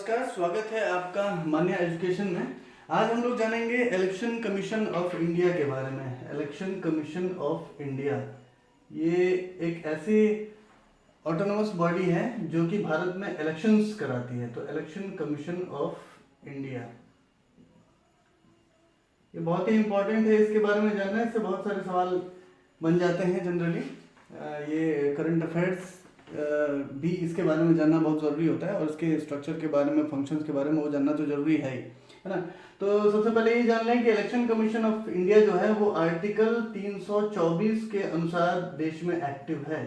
नमस्कार, स्वागत है आपका मान्या एजुकेशन में। आज हम लोग जानेंगे इलेक्शन कमीशन ऑफ इंडिया के बारे में। इलेक्शन कमीशन ऑफ इंडिया ये एक ऐसी ऑटोनोमस बॉडी है जो कि भारत में इलेक्शंस कराती है। तो इलेक्शन कमीशन ऑफ इंडिया ये बहुत ही इंपॉर्टेंट है, इसके बारे में जानना है। इससे बहुत सारे सवाल बन जाते हैं जनरली। ये करंट अफेयर्स भी इसके बारे में जानना बहुत ज़रूरी होता है और इसके स्ट्रक्चर के बारे में, फंक्शंस के बारे में वो जानना तो ज़रूरी है ही, है ना। तो सबसे पहले ये जान लें कि इलेक्शन कमीशन ऑफ इंडिया जो है वो आर्टिकल 324 के अनुसार देश में एक्टिव है।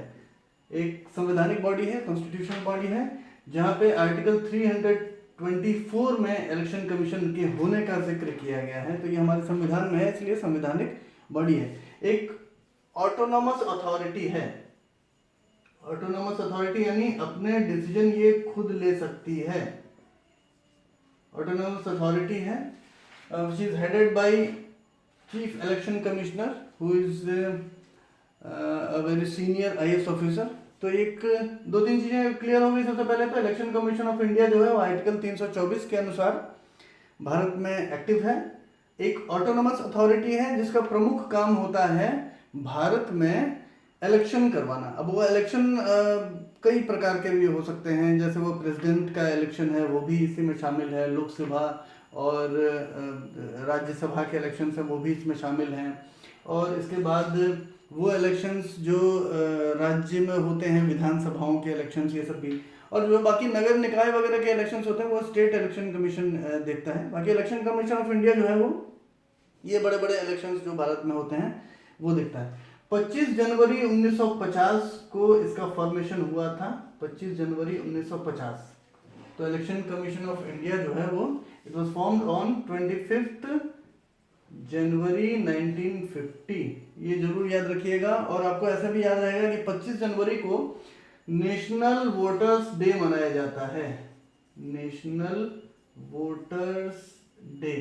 एक संवैधानिक बॉडी है, कॉन्स्टिट्यूशनल बॉडी है, जहाँ पे आर्टिकल 324 में इलेक्शन कमीशन के होने का जिक्र किया गया है। तो ये हमारे संविधान में है, इसलिए संवैधानिक बॉडी है। एक ऑटोनोमस अथॉरिटी है। ऑटोनोमस अथॉरिटी यानी अपने डिसीजन ये खुद ले सकती है। ऑटोनोमस अथॉरिटी है which is headed by chief election commissioner who is a very senior IAS officer। तो एक दो तीन चीजें क्लियर हो गई। सबसे पहले तो इलेक्शन कमीशन ऑफ इंडिया जो है वो आर्टिकल 324 के अनुसार भारत में एक्टिव है। एक ऑटोनोमस अथॉरिटी है जिसका प्रमुख काम होता है भारत में इलेक्शन करवाना। अब वो इलेक्शन कई प्रकार के भी हो सकते हैं, जैसे वो प्रेसिडेंट का इलेक्शन है वो भी इसी में शामिल है, लोकसभा और राज्यसभा के इलेक्शन है वो भी इसमें शामिल हैं, और इसके बाद वो इलेक्शंस जो राज्य में होते हैं, विधानसभाओं के इलेक्शंस, ये सब भी, और जो बाकी नगर निकाय वगैरह के इलेक्शंस होते हैं वो स्टेट इलेक्शन कमीशन देखता है। बाकी इलेक्शन कमीशन ऑफ इंडिया जो है वो ये बड़े बड़े इलेक्शंस जो भारत में होते हैं वो देखता है। 25 जनवरी 1950 को इसका फॉर्मेशन हुआ था। 25 जनवरी 1950 तो इलेक्शन कमीशन ऑफ इंडिया जो है वो इट वाज फॉर्म्ड ऑन 25 जनवरी 1950। ये जरूर याद रखिएगा। और आपको ऐसा भी याद रहेगा कि 25 जनवरी को नेशनल वोटर्स डे मनाया जाता है। National voters day.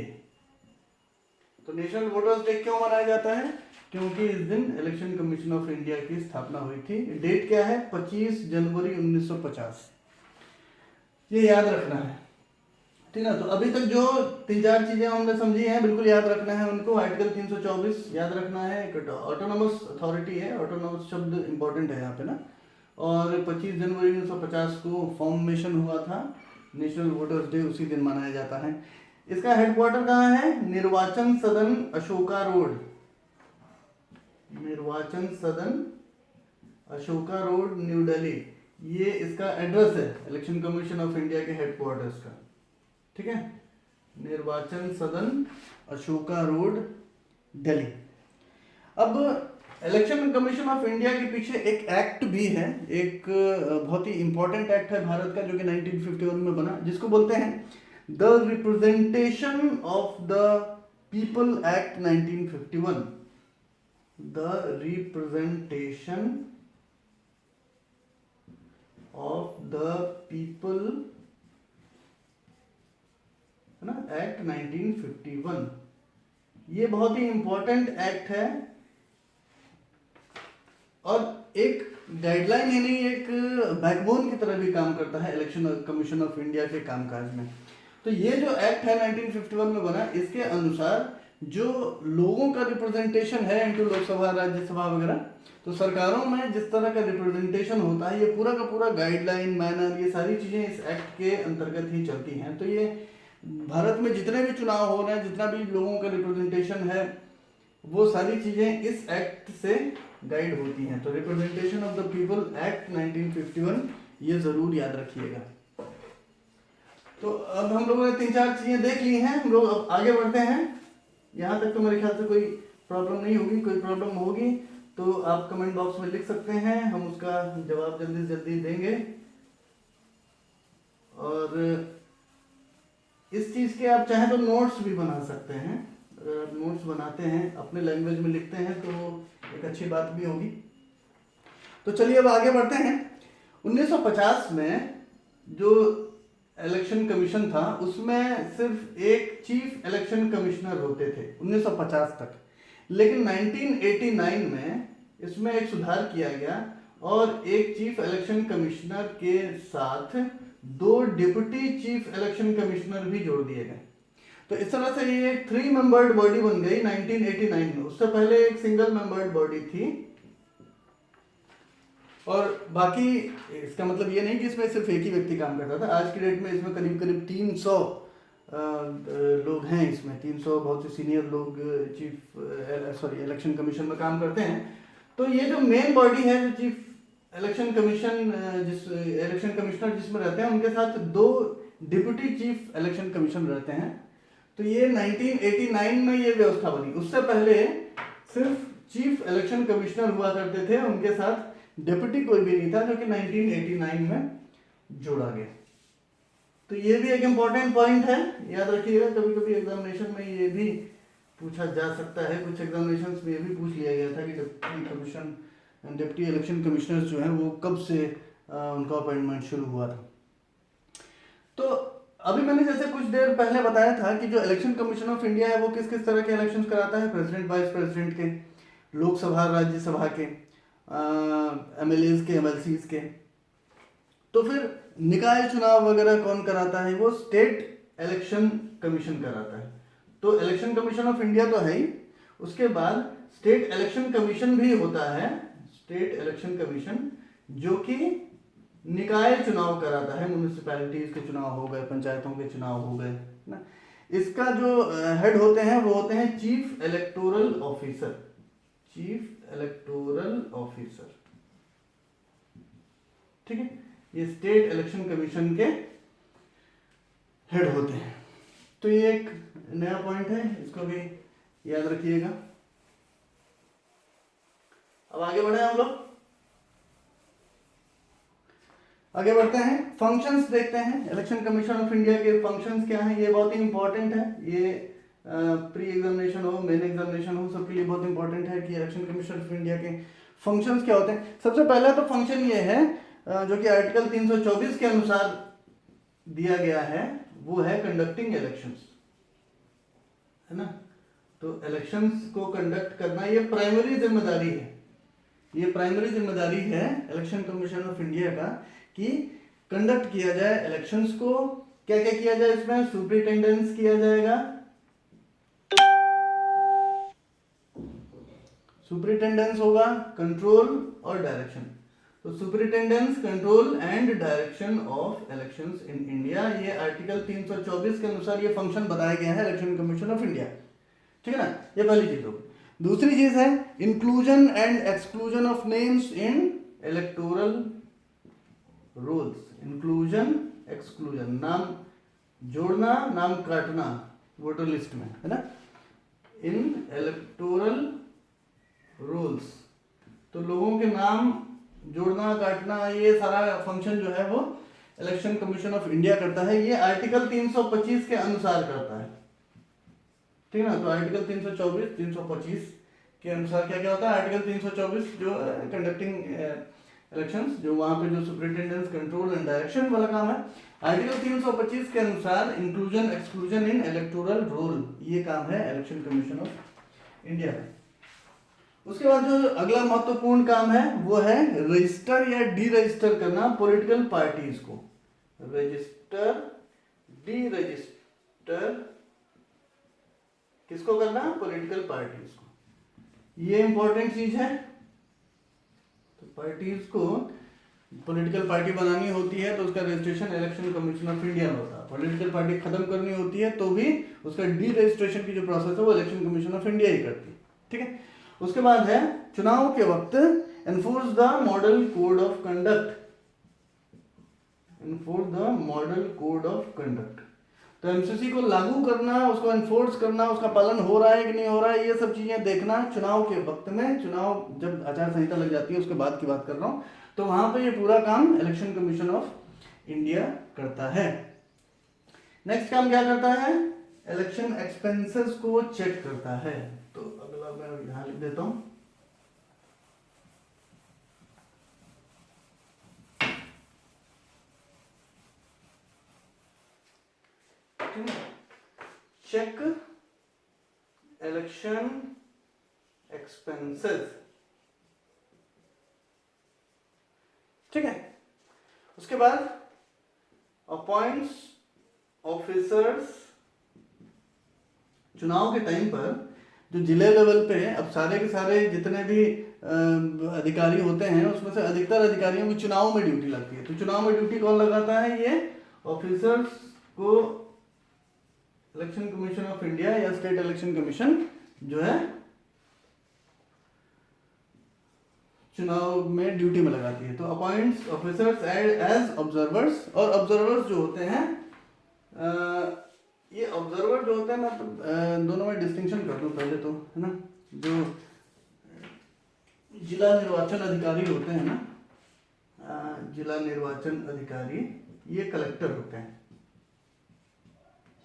तो नेशनल वोटर्स डे क्यों मनाया जाता है? क्योंकि इस दिन इलेक्शन कमीशन ऑफ इंडिया की स्थापना हुई थी। डेट क्या है? 25 जनवरी 1950। ये याद रखना है, ठीक है। तो अभी तक जो तीन चार चीजें हमने समझी हैं बिल्कुल याद रखना है उनको। आर्टिकल 324 याद रखना है, ऑटोनोमस अथॉरिटी है, ऑटोनोमस शब्द इंपॉर्टेंट है यहाँ पे ना। और 25 जनवरी 1950 को फॉर्मेशन हुआ था। नेशनल वोटर्स डे उसी दिन मनाया जाता है। इसका हेडक्वार्टर कहाँ है? निर्वाचन सदन, अशोका रोड। निर्वाचन सदन, अशोका रोड, न्यू दिल्ली। ये इसका एड्रेस है इलेक्शन कमीशन ऑफ इंडिया के हेडक्वार्टर्स का, ठीक है। निर्वाचन सदन, अशोका रोड, दिल्ली। अब इलेक्शन कमीशन ऑफ इंडिया के पीछे एक एक्ट भी है, एक बहुत ही इंपॉर्टेंट एक्ट है भारत का, जो कि 1951 में बना, जिसको बोलते हैं the representation of the people act 1951। The representation of the people, है ना, एक्ट 1951। ये बहुत ही इंपॉर्टेंट एक्ट है और एक गाइडलाइन यानी एक बैकबोन की तरह भी काम करता है इलेक्शन कमीशन ऑफ इंडिया के कामकाज में। तो ये जो एक्ट है 1951 में बना, इसके अनुसार जो लोगों का रिप्रेजेंटेशन है इनटू लोकसभा, राज्यसभा वगैरह, तो सरकारों में जिस तरह का रिप्रेजेंटेशन होता है, ये पूरा का पूरा गाइडलाइन, मैनर, ये सारी चीजें इस एक्ट के अंतर्गत ही चलती हैं। तो ये भारत में जितने भी चुनाव हो रहे हैं, जितना भी लोगों का रिप्रेजेंटेशन है, वो सारी चीजें इस एक्ट से गाइड होती हैं। तो representation of the people act 1951 ये जरूर याद रखिएगा। तो अब हम लोगों ने तीन चार चीजें देख ली हैं, हम लोग अब आगे बढ़ते हैं। यहाँ तक तो मेरे ख्याल से कोई प्रॉब्लम नहीं होगी। कोई प्रॉब्लम होगी तो आप कमेंट बॉक्स में लिख सकते हैं, हम उसका जवाब जल्दी से जल्दी देंगे। और इस चीज के आप चाहें तो नोट्स भी बना सकते हैं। अगर आप नोट्स बनाते हैं, अपने लैंग्वेज में लिखते हैं, तो एक अच्छी बात भी होगी। तो चलिए अब आगे बढ़ते हैं। 1950 में जो इलेक्शन कमीशन था उसमें सिर्फ एक चीफ इलेक्शन कमिश्नर होते थे 1950 तक। लेकिन 1989 में इसमें एक सुधार किया गया और एक चीफ इलेक्शन कमिश्नर के साथ 2 डिप्टी चीफ इलेक्शन कमिश्नर भी जोड़ दिए गए। तो इस तरह से ये एक 3 मेंबर्ड बॉडी बन गई 1989 में। उससे पहले एक सिंगल मेंबर्ड बॉडी थी। और बाकी इसका मतलब ये नहीं कि इसमें सिर्फ एक ही व्यक्ति काम करता था। आज की डेट में इसमें करीब करीब 300 लोग हैं। इसमें 300 बहुत से सीनियर लोग इलेक्शन कमीशन में काम करते हैं। तो ये जो मेन बॉडी है, जो चीफ इलेक्शन कमीशन जिस इलेक्शन कमिश्नर जिसमें रहते हैं, उनके साथ 2 डिप्टी चीफ इलेक्शन कमीशन रहते हैं। तो ये 1989 में ये व्यवस्था बनी। उससे पहले सिर्फ चीफ इलेक्शन कमिश्नर हुआ करते थे, उनके साथ डिप्टी कोई भी नहीं था, जो कि 1989 में जोड़ा गया। तो ये भी एक इम्पॉर्टेंट पॉइंट है, याद रखिएगा। कभी कभी एग्जामिनेशन में ये भी पूछा जा सकता है। कुछ एग्जामिनेशंस में ये भी पूछ लिया गया था कि डिप्टी इलेक्शन कमिश्नर जो हैं वो कब से उनका अपॉइंटमेंट शुरू हुआ था। तो अभी मैंने जैसे कुछ देर पहले बताया था कि जो इलेक्शन कमीशन ऑफ इंडिया है वो किस किस तरह के इलेक्शंस कराता है। प्रेसिडेंट, वाइस प्रेसिडेंट के, लोकसभा राज्यसभा के, एमएलएज के, एमएलसीज के। तो फिर निकाय चुनाव वगैरह कौन कराता है? वो स्टेट इलेक्शन कमीशन कराता है। तो इलेक्शन कमीशन ऑफ इंडिया तो है ही, उसके बाद स्टेट इलेक्शन कमीशन भी होता है। स्टेट इलेक्शन कमीशन जो कि निकाय चुनाव कराता है। म्यूनिसिपैलिटीज के चुनाव हो गए, पंचायतों के चुनाव हो गए ना। इसका जो हेड होते हैं वो होते हैं chief electoral officer. Chief electoral officer, ठीक है। ये स्टेट इलेक्शन कमीशन के हेड होते हैं। तो ये एक नया पॉइंट है, इसको भी याद रखिएगा। अब आगे बढ़े हम लोग, आगे बढ़ते हैं। फंक्शंस देखते हैं इलेक्शन कमीशन ऑफ इंडिया के। फंक्शंस क्या हैं? ये बहुत ही इंपॉर्टेंट है। ये प्री एग्जामिनेशन हो, मेन एग्जामिनेशन हो, सबके लिए बहुत इंपॉर्टेंट है कि इलेक्शन कमीशन ऑफ इंडिया के फंक्शंस क्या होते हैं। सबसे पहला तो फंक्शन ये है जो कि आर्टिकल 324 के अनुसार दिया गया है, वो है कंडक्टिंग इलेक्शंस, है ना। तो इलेक्शंस को कंडक्ट करना ये प्राइमरी जिम्मेदारी है। ये प्राइमरी जिम्मेदारी है इलेक्शन कमीशन ऑफ इंडिया का कि कंडक्ट किया जाए इलेक्शंस को। क्या क्या किया जाए इसमें? सुपरिटेंडेंस किया जाएगा, सुपरिटेंडेंस होगा, कंट्रोल और डायरेक्शन। तो superintendence, control and direction of elections in India, ये आर्टिकल 324 के अनुसार ये फंक्शन बताया गया है इलेक्शन कमीशन ऑफ इंडिया, ठीक है ना। ये पहली चीज होगी। दूसरी चीज है inclusion and exclusion of names in electoral rolls. Inclusion, exclusion, नाम जोड़ना, नाम काटना वोटर लिस्ट में, है ना, इन इलेक्टोरल रोल्स। तो लोगों के नाम जोड़ना, काटना, ये सारा फंक्शन जो है वो इलेक्शन कमीशन ऑफ इंडिया करता है। ये आर्टिकल 325 के अनुसार करता है, ठीक है ना। तो आर्टिकल 324, 325 के अनुसार क्या क्या होता है? आर्टिकल 324 जो कंडक्टिंग इलेक्शंस, जो वहां पे जो सुपरिटेंडेंस, कंट्रोल एंड डायरेक्शन वाला काम है। आर्टिकल 325 के अनुसार इंक्लूजन, एक्सक्लूजन इन इलेक्टोरल रोल, ये काम है इलेक्शन कमीशन ऑफ इंडिया का। उसके बाद जो अगला महत्वपूर्ण काम है वो है रजिस्टर या डी रजिस्टर करना पॉलिटिकल पार्टीज को। रजिस्टर, डी रजिस्टर किसको करना? पॉलिटिकल पार्टीज को। ये इंपॉर्टेंट चीज है। तो पार्टीज को पॉलिटिकल पार्टी बनानी होती है तो उसका registration election commission of India में होता है। पॉलिटिकल पार्टी खत्म करनी होती है तो भी उसका डी रजिस्ट्रेशन की जो प्रोसेस है वो इलेक्शन कमीशन ऑफ इंडिया ही करती है, ठीक है। उसके बाद है चुनाव के वक्त enforce the model code of conduct. Enforce the model code of conduct. तो एमसीसी को लागू करना, उसको एनफोर्स करना, उसका पालन हो रहा है कि नहीं हो रहा है, ये सब चीजें देखना चुनाव के वक्त में। चुनाव जब आचार संहिता लग जाती है उसके बाद की बात कर रहा हूं, तो वहां पे ये पूरा काम इलेक्शन कमीशन ऑफ इंडिया करता है। नेक्स्ट काम क्या करता है? इलेक्शन एक्सपेंसेस को चेक करता है। तो अगला मैं यहां लिख देता हूं। चेक इलेक्शन एक्सपेंसेस, ठीक है। उसके बाद अपॉइंट्स ऑफिसर्स, चुनाव के टाइम पर जो जिले लेवल पे अब सारे के सारे जितने भी अधिकारी होते हैं उसमें से अधिकतर अधिकारियों की चुनाव में ड्यूटी लगती है। तो चुनाव में ड्यूटी कौन लगाता है? ये ऑफिसर्स को इलेक्शन कमीशन ऑफ इंडिया या स्टेट इलेक्शन कमीशन जो है चुनाव में ड्यूटी में लगाती है। तो अपॉइंट्स ऑफिसर्स एज ऑब्जर्वर्स, और ऑब्जर्वर्स जो होते हैं ये ऑब्जर्वर जो होते हैं, मैं दोनों में डिस्टिंक्शन कर दूं पहले तो, है ना। जो जिला निर्वाचन अधिकारी होते हैं ना, जिला निर्वाचन अधिकारी ये कलेक्टर होते हैं,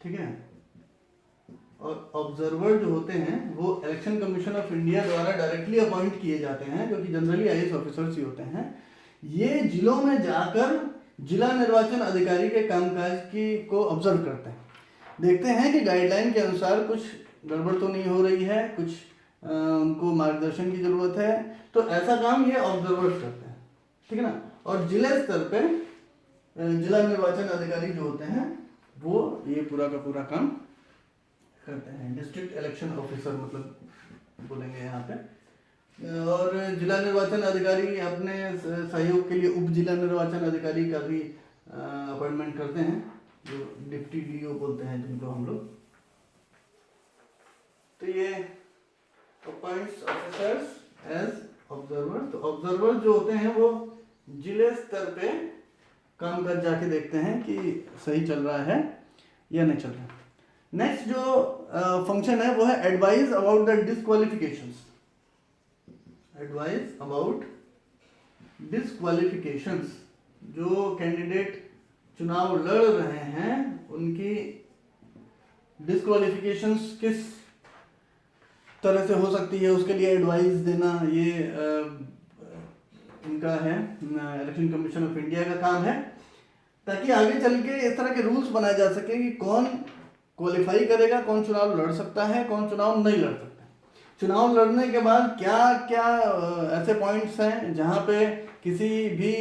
ठीक है। और ऑब्जर्वर जो होते हैं वो इलेक्शन कमीशन ऑफ इंडिया द्वारा डायरेक्टली अपॉइंट किए जाते हैं, जो कि जनरली आईएएस ऑफिसर्स ही होते हैं। ये जिलों में जाकर जिला निर्वाचन अधिकारी के कामकाज की को ऑब्जर्व करते हैं, देखते हैं कि गाइडलाइन के अनुसार कुछ गड़बड़ तो नहीं हो रही है, कुछ उनको मार्गदर्शन की जरूरत है। तो ऐसा काम ये ऑब्जर्वर्स करते हैं, ठीक है ना। और जिले स्तर पे जिला निर्वाचन अधिकारी जो होते हैं वो ये पूरा का पूरा काम करते हैं। डिस्ट्रिक्ट इलेक्शन ऑफिसर मतलब बोलेंगे यहाँ पे। और जिला निर्वाचन अधिकारी अपने सहयोग के लिए उप जिला निर्वाचन अधिकारी का भी अपॉइंटमेंट करते हैं, जो डिप्टी डीओ बोलते हैं जिनको हम लोग। तो ये अपॉइंट्स ऑफिसर्स एज ऑब्जर्वर। तो ऑब्जर्वर जो होते हैं वो जिले स्तर पे काम कर जाके देखते हैं कि सही चल रहा है या नहीं चल रहा। नेक्स्ट जो फंक्शन है वो है advise about the disqualifications. Advise about disqualifications, जो कैंडिडेट चुनाव लड़ रहे हैं उनकी डिस्क्वालिफिकेशंस किस तरह से हो सकती है उसके लिए एडवाइस देना, ये इनका है इलेक्शन कमीशन ऑफ इंडिया का काम है, ताकि आगे चल के इस तरह के रूल्स बनाए जा सके कि कौन क्वालिफाई करेगा, कौन चुनाव लड़ सकता है, कौन चुनाव नहीं लड़ सकता। चुनाव लड़ने के बाद क्या क्या ऐसे पॉइंट्स हैं जहां पे किसी भी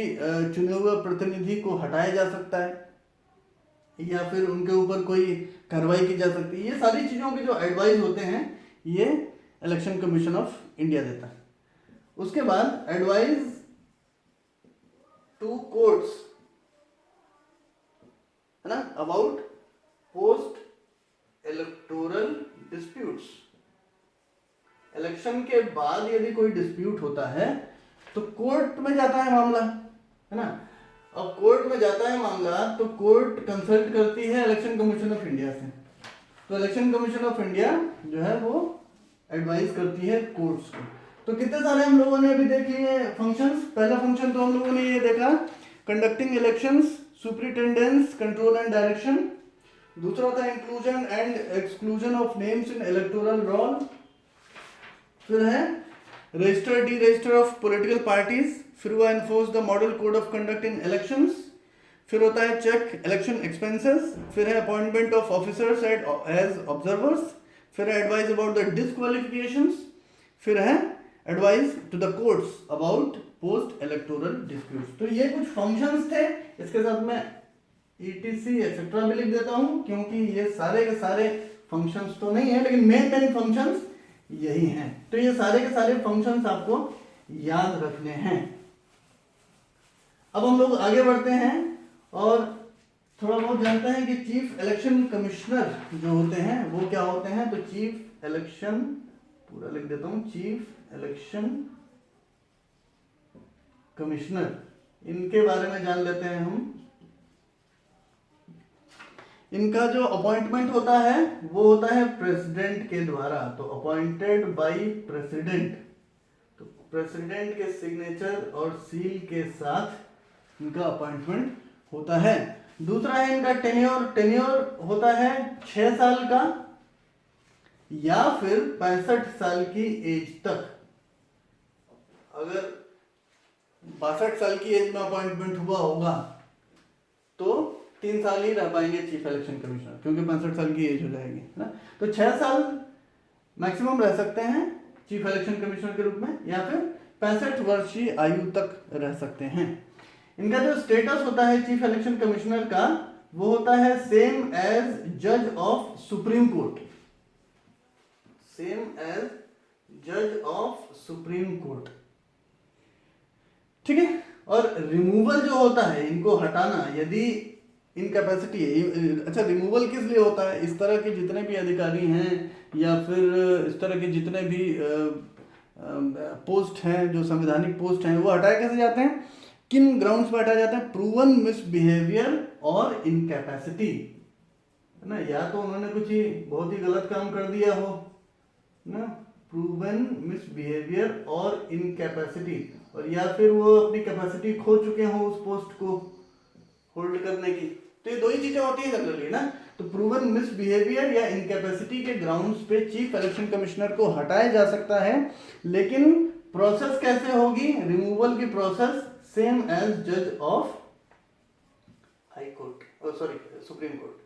चुने हुए प्रतिनिधि को हटाया जा सकता है या फिर उनके ऊपर कोई कार्रवाई की जा सकती है। ये सारी चीज़ों के जो एडवाइस होते हैं ये इलेक्शन कमीशन ऑफ इंडिया देता है। उसके बाद एडवाइस टू कोर्ट्स, है ना, about post electoral disputes. Election के बाद यदि कोई डिस्प्यूट होता है तो कोर्ट में जाता है मामला, है ना। अब कोर्ट में जाता है मामला तो कोर्ट कंसल्ट करती है इलेक्शन कमीशन ऑफ इंडिया से। तो इलेक्शन कमीशन ऑफ इंडिया जो है वो एडवाइस करती है कोर्ट्स को। तो कितने सारे हम लोगों ने अभी देख लिए फंक्शंस। पहला फंक्शन तो हम लोगों ने ये देखा, conducting elections, superintendence, control and direction. दूसरा था inclusion and exclusion of names in electoral roll. फिर है register deregister of political parties. फिर हुआ enforce the model code of conduct in elections. फिर होता है चेक इलेक्शन एक्सपेंसेस। फिर है appointment of officers as observers. फिर है एडवाइस अबाउट द डिस्क्वालिफिकेशंस। फिर है advice to the courts about post electoral disputes. तो ये कुछ फंक्शंस थे। इसके साथ मैं ETC एक्सेट्रा भी लिख देता हूं, क्योंकि ये सारे के सारे फंक्शंस तो नहीं है लेकिन मेन फंक्शंस यही हैं। तो ये सारे के सारे फंक्शंस आपको याद रखने हैं। अब हम लोग आगे बढ़ते हैं और थोड़ा बहुत जानते हैं कि चीफ इलेक्शन कमिश्नर जो होते हैं वो क्या होते हैं। तो चीफ इलेक्शन, पूरा लिख देता हूं, चीफ इलेक्शन कमिश्नर, इनके बारे में जान लेते हैं हम। इनका जो अपॉइंटमेंट होता है वो होता है प्रेसिडेंट के द्वारा। तो अपॉइंटेड बाय प्रेसिडेंट। तो प्रेसिडेंट के सिग्नेचर और सील के साथ इनका अपॉइंटमेंट होता है। दूसरा है इनका टेन्योर। टेन्योर होता है 6 साल का या फिर 65 साल की एज तक। अगर 62 साल की एज में अपॉइंटमेंट हुआ होगा तो 3 साल ही रह पाएंगे चीफ इलेक्शन कमिश्नर, क्योंकि 65 साल की एज हो जाएगी, है ना। तो 6 साल मैक्सिमम रह सकते हैं चीफ इलेक्शन कमिश्नर के रूप में, या फिर 65 वर्षीय आयु तक रह सकते हैं। इनका जो स्टेटस होता है चीफ इलेक्शन कमिश्नर का वो होता है सेम एज जज of supreme court, same as जज ऑफ सुप्रीम कोर्ट, ठीक है। और रिमूवल जो होता है, इनको हटाना, यदि इनकैपेसिटी है, अच्छा रिमूवल किस लिए होता है, इस तरह के जितने भी अधिकारी हैं या फिर इस तरह के जितने भी पोस्ट हैं, जो संवैधानिक पोस्ट हैं, वो हटाए कैसे जाते हैं, किन ग्राउंड्स पर हटाए जाते हैं, प्रूवन मिसबिहेवियर और इनकैपेसिटी, है ना, या तो उन्होंने कुछ ही बहुत ही गलत काम कर दिया हो ना, प्रूवन मिसबिहेवियर और इनकैपेसिटी, और या फिर वो अपनी कैपेसिटी खो चुके हो उस पोस्ट को होल्ड करने की। तो ये दो ही चीजें होती है जनरली ना। तो प्रूवन मिसबिहेवियर या इनकैपेसिटी के ग्राउंड्स पे चीफ इलेक्शन कमिश्नर को हटाया जा सकता है, लेकिन प्रोसेस कैसे होगी, रिमूवल की प्रोसेस सेम एज जज of high court, sorry supreme court,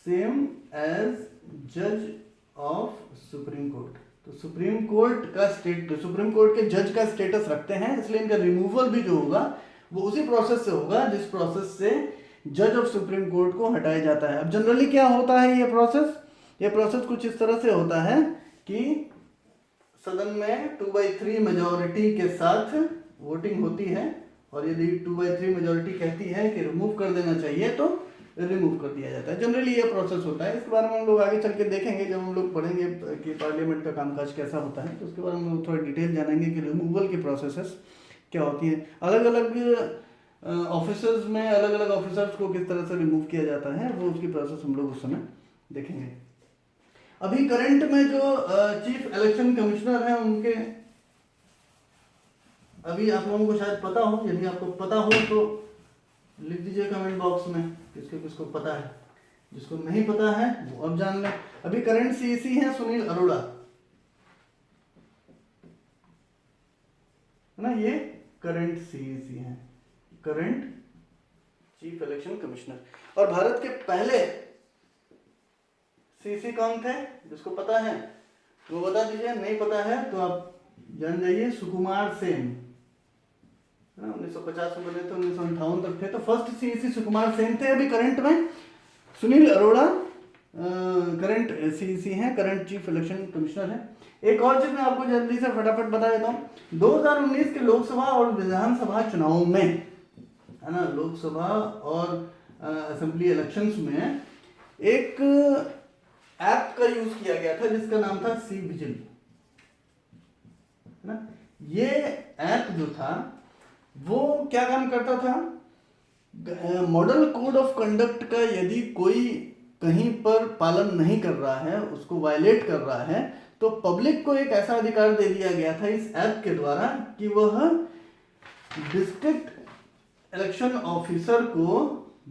same as जज ऑफ सुप्रीम कोर्ट। तो सुप्रीम कोर्ट के जज का स्टेटस रखते हैं, इसलिए इनका रिमूवल भी जो होगा वो उसी प्रोसेस से होगा जिस प्रोसेस से जज ऑफ सुप्रीम कोर्ट को हटाया जाता है। अब जनरली क्या होता है ये प्रोसेस कुछ इस तरह से होता है कि सदन में 2/3 मेजॉरिटी के साथ वोटिंग होती है, और यदि 2/3 मेजॉरिटी कहती है कि रिमूव कर देना चाहिए तो रिमूव कर दिया जाता है। जनरली ये प्रोसेस होता है। इसके बारे में हम लोग आगे चल के देखेंगे, जब हम लोग पढ़ेंगे कि पार्लियामेंट का कामकाज कैसा होता है, तो उसके बारे में हम लोग थोड़ा डिटेल जानेंगे कि रिमूवल की प्रोसेसेस क्या होती है। अलग अलग ऑफिसर्स में अलग अलग ऑफिसर्स को किस तरह से रिमूव किया जाता है, वो उसकी प्रोसेस हम लोग उस समय देखेंगे। अभी करंट में जो चीफ इलेक्शन कमिश्नर हैं उनके, अभी आप लोगों को शायद पता हो, यदि आपको पता हो तो लिख दीजिए कमेंट बॉक्स में किसको किसको पता है, जिसको नहीं पता है वो अब जान लें। अभी करंट सीईसी है सुनील अरोड़ा, है ना, ये करंट सीईसी हैं, करंट चीफ इलेक्शन कमिश्नर। और भारत के पहले सीईसी कौन थे, जिसको पता है वो बता दीजिए, नहीं पता है तो आप जान जाइए, सुकुमार सेन, 1950 में बने थे, 1958 तक थे, तो फर्स्ट सीईसी सुकुमार सेन थे। अभी करंट में सुनील अरोड़ा करंट सीईसी हैं, करंट चीफ इलेक्शन कमिश्नर हैं। एक और चीज मैं आपको जल्दी से फटाफट बता देता हूँ, 2019 के लोकसभा और विधानसभा चुनावों में, है ना, लोकसभा और असेंबली इलेक्शंस में एक ऐप का यूज किया गया था जिसका नाम था सी विजिल, है ना। ये ऐप जो था वो क्या काम करता था, मॉडल कोड ऑफ कंडक्ट का यदि कोई कहीं पर पालन नहीं कर रहा है, उसको वायलेट कर रहा है, तो पब्लिक को एक ऐसा अधिकार दे दिया गया था इस ऐप के द्वारा कि वह डिस्ट्रिक्ट इलेक्शन ऑफिसर को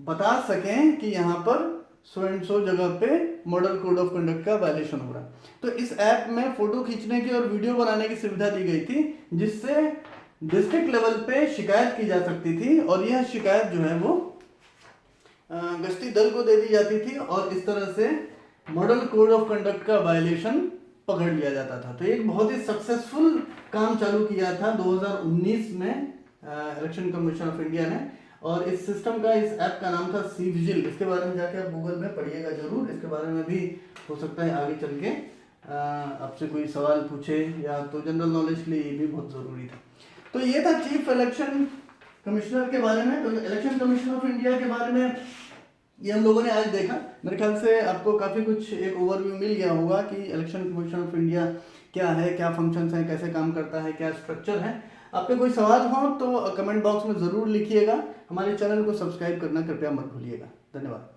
बता सकें कि यहाँ पर सो एंड सो जगह पे मॉडल कोड ऑफ कंडक्ट का वायलेशन हो रहा है। तो इस ऐप में फोटो खींचने की और वीडियो बनाने की सुविधा दी गई थी, जिससे डिस्ट्रिक्ट लेवल पे शिकायत की जा सकती थी, और यह शिकायत जो है वो गश्ती दल को दे दी जाती थी, और इस तरह से मॉडल कोड ऑफ कंडक्ट का वायलेशन पकड़ लिया जाता था। तो एक बहुत ही सक्सेसफुल काम चालू किया था 2019 में इलेक्शन कमीशन ऑफ इंडिया ने, और इस सिस्टम का, इस ऐप का नाम था सी विजिल। इसके बारे में जाके आप गूगल में पढ़िएगा जरूर, इसके बारे में भी हो सकता है आगे चल के आपसे कोई सवाल पूछे, या तो जनरल नॉलेज के लिए ये भी बहुत ज़रूरी था। तो ये था चीफ इलेक्शन कमिश्नर के बारे में। तो इलेक्शन कमीशन ऑफ इंडिया के बारे में ये हम लोगों ने आज देखा। मेरे ख्याल से आपको काफ़ी कुछ एक ओवरव्यू मिल गया होगा कि इलेक्शन कमीशन ऑफ इंडिया क्या है, क्या फंक्शंस हैं, कैसे काम करता है, क्या स्ट्रक्चर है। आपके कोई सवाल हो तो कमेंट बॉक्स में ज़रूर लिखिएगा। हमारे चैनल को सब्सक्राइब करना कृपया मत भूलिएगा। धन्यवाद।